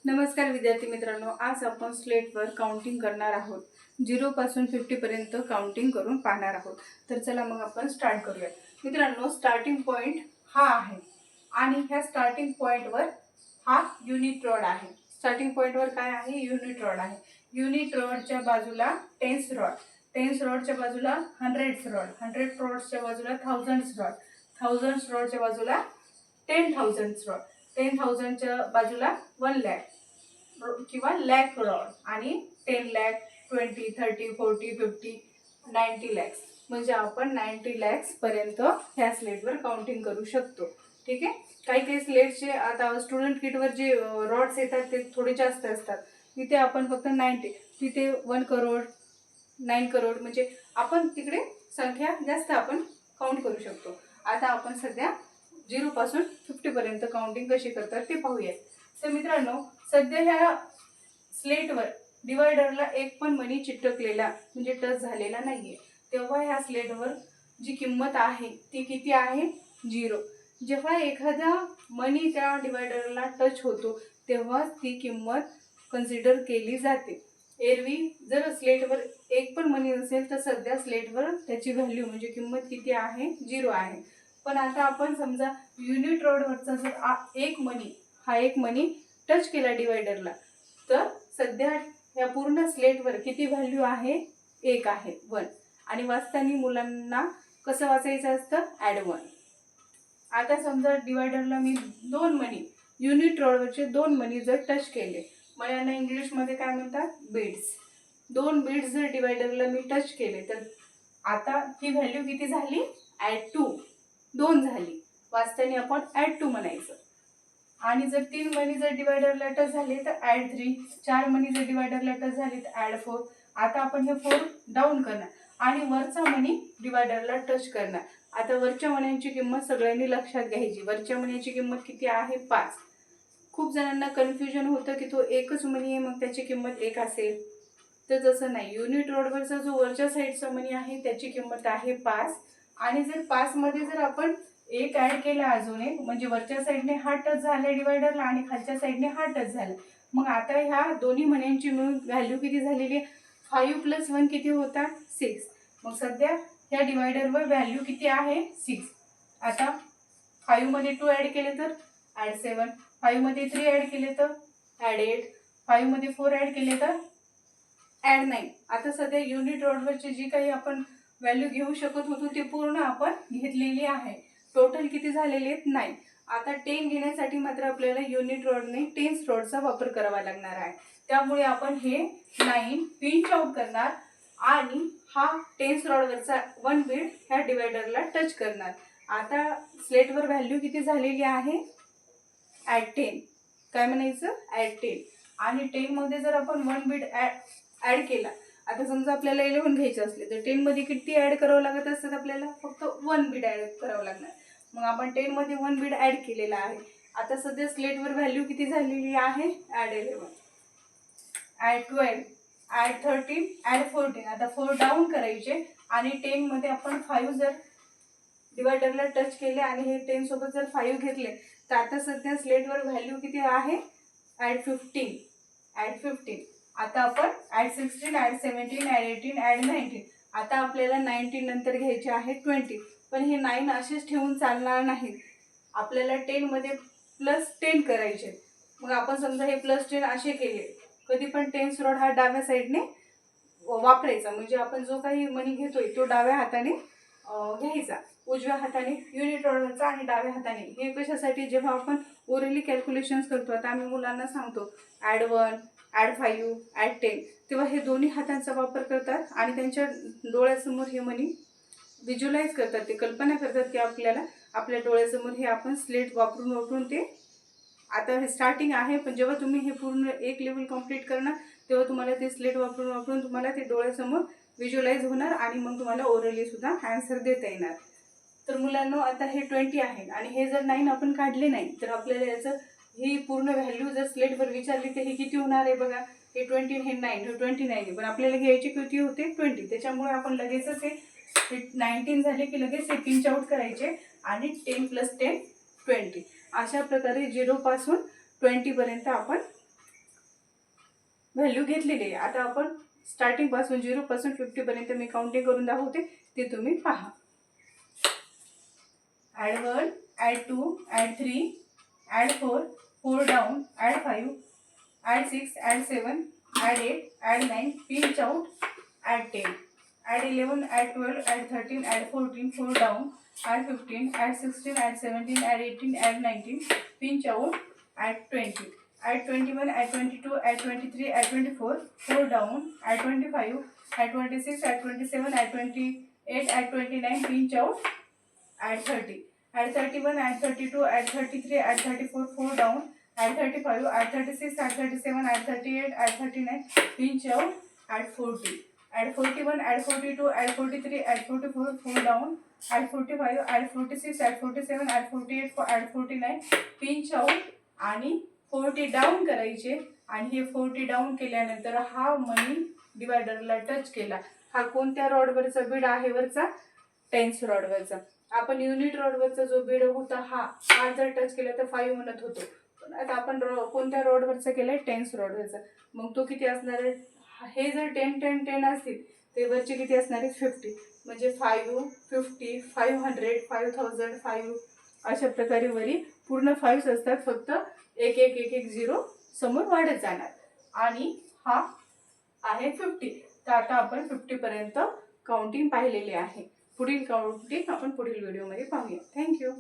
नमस्कार विद्यार्थी मित्रांनो, आज आपण स्लेटवर काउंटिंग करणार आहोत. 0 पासून 50 पर्यंत काउंटिंग करून पाहणार आहोत. तर चला मग आपण स्टार्ट करूया. मित्रांनो, स्टार्टिंग पॉइंट हा आहे आणि ह्या स्टार्टिंग पॉइंटवर हा युनिट रॉड आहे. स्टार्टिंग पॉइंटवर काय आहे? युनिट रॉड आहे. युनिट रॉडच्या बाजूला टेन्स रॉड, टेन्स रॉडच्या बाजूला हंड्रेड्स रॉड, हंड्रेड रॉड्सच्या बाजूला थाउजंड्स रॉड, थाउजंड्स रॉडच्या बाजूला 10,000 रॉड, 10,000च्या बाजूला 1 लाख किंवा लॅक रॉड आणि 10 लाख, 20, 30, 40, 50, 90 लॅक्स. म्हणजे आपण 90 लॅक्स पर्यंत ह्या स्लेटवर काउंटिंग करू शकतो. ठीक आहे. काही काही स्लेटचे आता स्टुडंट किटवर जे रॉड्स येतात ते थोडे जास्त असतात. तिथे आपण फक्त 90, तिथे 1 करोड, 9 करोड म्हणजे आपण तिकडे संख्या जास्त आपण काउंट करू शकतो. आता आपण सध्या 0 पासून 50 पर्यंत काउंटिंग कशी करतात ते पाहूया. तर मित्रांनो, सध्या ह्या स्लेटवर डिवायडरला एक पण मनी चिटकलेला म्हणजे टच झालेला नाहीये. तेव्हा ह्या स्लेटवर जी किंमत आहे ती किती आहे? 0. जेव्हा एखादा मनी त्या डिवायडरला टच होतो तेव्हा ती किंमत कन्सिडर केली जाते. एरवी जर स्लेटवर एक पण मनी नसेल तर सध्या स्लेटवर त्याची व्हॅल्यू म्हणजे किंमत किती आहे? 0 आहे. पण आता आपण समजा युनिट रॉडवरचा जर एक मनी टच केला डिवायडरला, तर सध्या या पूर्ण स्लेटवर किती व्हॅल्यू आहे? 1 आहे, 1. आणि वाचताना मुलांना कसं वाचायचं असतं? ॲड 1. आता समजा डिवायडरला मी 2 मनी, युनिट रॉडवरचे 2 मनी जर टच केले, मला इंग्लिशमध्ये काय म्हणतात? बीड्स. 2 बीड्स जर डिवायडरला मी टच केले तर आता ही व्हॅल्यू किती झाली? ॲड 2. 2 झाली. वाचताना आपण ॲड 2 म्हणायचं. आणि जर 3 मनी जर डिवायडरला टच झाले तर ॲड 3. 4 मनी जर डिवायडरला टच झाले तर ॲड 4. आता आपण हे 4 डाऊन करणार आणि वरचा मनी डिवायडरला टच करणार. आता वरच्या मन्यांची किंमत सगळ्यांनी लक्षात घ्यायची. वरच्या मन्याची किंमत किती आहे? 5. खूप जणांना कन्फ्युजन होतं की तो एकच मनी आहे मग त्याची किंमत 1 असेल. तर तसं नाही. युनिट रॉडवरचा जो वरच्या साईडचा मनी आहे त्याची किंमत आहे 5. आणि जर 5 मध्ये जर आपण 1 ॲड केला अजून एक, म्हणजे वरच्या साईडने हा टच झाला डिवायडरला आणि खालच्या साईडने हा टच झाला. मग आता ह्या दोन्ही मन्यांची मिळून व्हॅल्यू किती झालेली आहे? 5 + 1 किती होतात? 6. मग सध्या ह्या डिवायडरवर व्हॅल्यू किती आहे? 6. आता 5 मध्ये 2 ॲड केले तर ॲड 7. 5 मध्ये 3 ॲड केले तर ॲड 8. 5 मध्ये 4 ॲड केले तर ॲड 9. आता सध्या युनिट रॉडवरची जी काही आपण व्हॅल्यू घेऊ शकत होतो ती पूर्ण आपण घेतलेली आहे. टोटल किती झालेले आहेत? 9. आता 10 घेण्यासाठी मात्र आपल्याला युनिट रॉडने टेन्स रॉडचा वापर करावा लागणार आहे. त्यामुळे आपण हे 9 पिंच आउट करणार आणि हा टेन्स रॉडवरचा 1 बीड ह्या डिवायडरला टच करणार. आता स्लेटवर व्हॅल्यू किती झालेली आहे? ॲड 10. काय म्हणायचं? ॲड 10. आणि 10 मध्ये जर आपण 1 बीड ॲड केला, आता समजा आपल्याला 11 घ्यायचं असले तर 10 मध्ये किती ॲड करावं लागत असतात? आपल्याला फक्त 1 बीड ॲड करावं लागणार. मग आपण 10 मध्ये 1 बीड ॲड केलेला आहे. आता सध्या स्लेटवर व्हॅल्यू किती झालेली आहे? Add 11, add 12, add 13, add 14. आता 4 डाऊन करायचे आणि 10 मध्ये आपण 5 जर डिवायडरला टच केले आणि हे 10 सोबत जर 5 घेतले तर आता सध्या स्लेटवर व्हॅल्यू किती आहे? Add 15, add 15. आता आपण ॲड 16, ॲड 17, ॲड 18, ॲड 19. आता आपल्याला 19 नंतर घ्यायचे आहे 20. पण हे 9 असेच ठेवून चालणार नाहीत. आपल्याला 10 मध्ये +10 करायचे. मग आपण समजा हे +10 असे केले, कधी पण टेन्स रॉड हा डाव्या साईडने वापरायचा. म्हणजे आपण जो काही मनी घेतोय तो डाव्या हाताने घ्यायचा, उजव्या हाताने युनिट रॉडवरचा आणि डाव्या हाताने. हे कशासाठी? जेव्हा आपण ओरली कॅल्क्युलेशन्स करतो, आता आम्ही मुलांना सांगतो ॲड 1, ॲड 5, ॲड 10, तेव्हा हे दोन्ही हातांचा वापर करतात आणि त्यांच्या डोळ्यासमोर हे मनी व्हिज्युअलाइज करतात. ते कल्पना करतात की आपल्याला आपल्या डोळ्यासमोर हे आपण स्लेट वापरून ते आता हे स्टार्टिंग आहे. पण जेव्हा तुम्ही हे पूर्ण एक लेवल कंप्लीट करणार तेव्हा तुम्हाला ते स्लेट वापरून तुम्हाला ते डोळ्यासमोर व्हिज्युअलाइज होणार आणि मग तुम्हाला ओरली सुद्धा आन्सर देता येणार. तर मुलांनो, आता हे 20 आहे आणि हे जर 9 आपण काढले नाही तर आपल्याला याचं ही पूर्ण व्हॅल्यू जर स्लेटवर विचारली तर हे किती होणार आहे? बघा, हे 20, हे 9, हे 29 आहे. पण आपल्याला घ्यायचे किती होते? 20. त्याच्यामुळे आपण लगेचच हे 19 झाले की लगेच हे पिंच आउट करायचे आणि 10 + 10 20. अशा प्रकारे 0 पासून 20 पर्यंत आपण व्हॅल्यू घेतलेली आहे. आता आपण स्टार्टिंग पासून 0 पासून 50 पर्यंत मी काउंटिंग करून दाखवते, ते तुम्ही पहा. Add 1, add 2, add 3, add 4, 4 down, add 5, add 6, add 7, add 8, add 9, pinch out, add 10, add 11, add 12, add 13, add 14, 4 down, add 15, add 16, add 17, add 18, add 19, pinch out, add 20, add 21, add 22, add 23, add 24, 4 down, add 25, add 26, add 27, add 28, add 29, pinch out, add 30, add 31, add 32, add 33, add 34, 4 down, add 35, add 36, add 37, add 38, add 39, pinch out, add 40, add 41, add 42, add 43, add 44, 4 down, add 45, add 46, add 47, add 48, add 49, pinch out आणि 40 down करायचे. आणि हे 40 down केल्यानंतर हा मनी डिवायडरला touch केला. हा कोणत्या रॉडवरचा बीड आहे वरचा? टेन्स रॉडवरचा. आपण युनिट रॉडवरचा जो बीड होता हा जर टच केला तर 5 म्हणत होतो, पण आता आपण कोणत्या रॉडवरचा केलाय? टेन्स रॉडवरचा. मग तो किती असणार आहे? हे जर 10 10 10 असतील ते वरचे किती असणार आहे? 50. म्हणजे 5, 50, 500, 5000, 5 अशा प्रकारे वरी पूर्ण 5 असतात. फक्त एक एक एक एक 0 समोर वाढत जाणार. आणि हा आहे 50. तर आता आपण 50 पर्यंत काउंटिंग पाहिलेली आहे. पुढील काउंटिंग आपण पुढील व्हिडिओमध्ये पाहूया. थँक्यू.